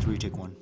retake one.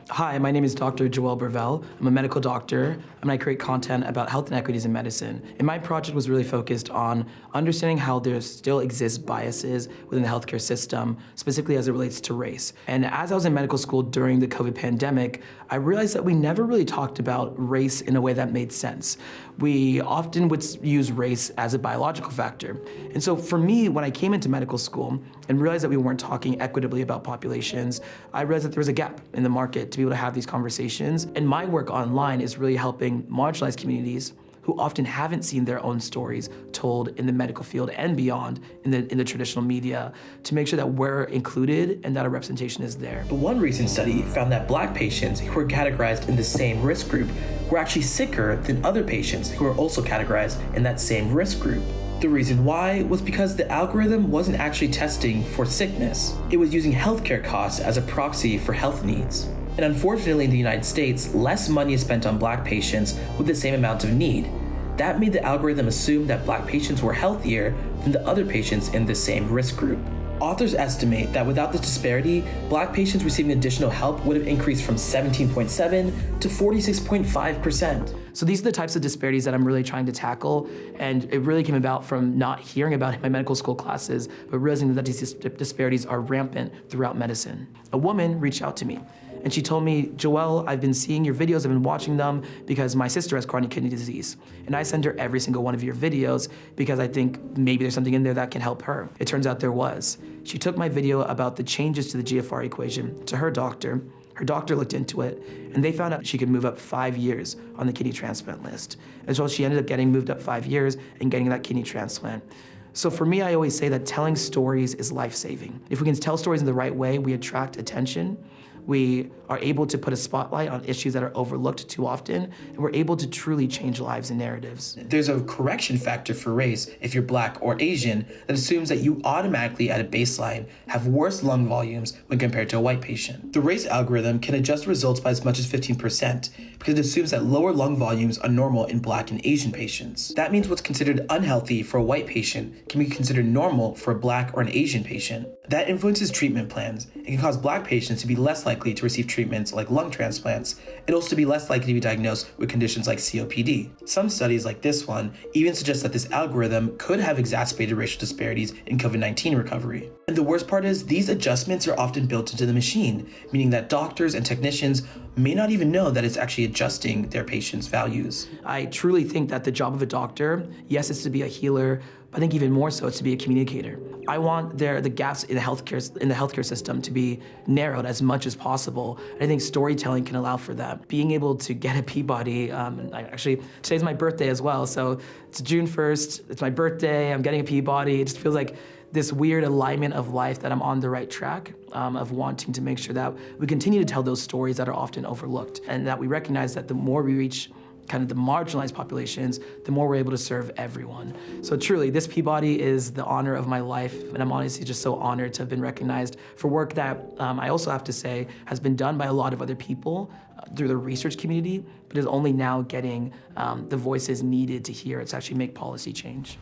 Hi, my name is Dr. Joel Bervell. I'm a medical doctor, and I create content about health inequities in medicine. And my project was really focused on understanding how there still exist biases within the healthcare system, specifically as it relates to race. And as I was in medical school during the COVID pandemic, I realized that we never really talked about race in a way that made sense. We often would use race as a biological factor. And so for me, when I came into medical school and realized that we weren't talking equitably about populations, I realized that there was a gap in the market to be able to have these conversations. And my work online is really helping marginalized communities who often haven't seen their own stories told in the medical field and beyond in the traditional media to make sure that we're included and that our representation is there. One recent study found that Black patients who were categorized in the same risk group were actually sicker than other patients who were also categorized in that same risk group. The reason why was because the algorithm wasn't actually testing for sickness. It was using healthcare costs as a proxy for health needs. And unfortunately in the United States, less money is spent on Black patients with the same amount of need. That made the algorithm assume that Black patients were healthier than the other patients in the same risk group. Authors estimate that without this disparity, Black patients receiving additional help would have increased from 17.7 to 46.5%. So these are the types of disparities that I'm really trying to tackle, and it really came about from not hearing about it in my medical school classes, but realizing that these disparities are rampant throughout medicine. A woman reached out to me, and she told me, Joel, I've been seeing your videos, I've been watching them because my sister has chronic kidney disease. And I send her every single one of your videos because I think maybe there's something in there that can help her. It turns out there was. She took my video about the changes to the GFR equation to her doctor. Her doctor looked into it, and they found out she could move up 5 years on the kidney transplant list. And so she ended up getting moved up 5 years and getting that kidney transplant. So for me, I always say that telling stories is life-saving. If we can tell stories in the right way, we attract attention. We are able to put a spotlight on issues that are overlooked too often, and we're able to truly change lives and narratives. There's a correction factor for race if you're Black or Asian that assumes that you automatically at a baseline have worse lung volumes when compared to a white patient. The race algorithm can adjust results by as much as 15% because it assumes that lower lung volumes are normal in Black and Asian patients. That means what's considered unhealthy for a white patient can be considered normal for a Black or an Asian patient. That influences treatment plans and can cause Black patients to be less likely to receive treatments like lung transplants, and also to be less likely to be diagnosed with conditions like COPD. Some studies like this one even suggest that this algorithm could have exacerbated racial disparities in COVID-19 recovery. And the worst part is these adjustments are often built into the machine, meaning that doctors and technicians may not even know that it's actually adjusting their patients' values. I truly think that the job of a doctor, yes, it's to be a healer, but I think even more so it's to be a communicator. I want the gaps in the healthcare system to be narrowed as much as possible. And I think storytelling can allow for that. Being able to get a Peabody, today's my birthday as well, so it's June 1st, it's my birthday, I'm getting a Peabody. It just feels like this weird alignment of life that I'm on the right track of wanting to make sure that we continue to tell those stories that are often overlooked, and that we recognize that the more we reach kind of the marginalized populations, the more we're able to serve everyone. So truly, this Peabody is the honor of my life, and I'm honestly just so honored to have been recognized for work that I also have to say has been done by a lot of other people through the research community, but is only now getting the voices needed to hear it to actually make policy change.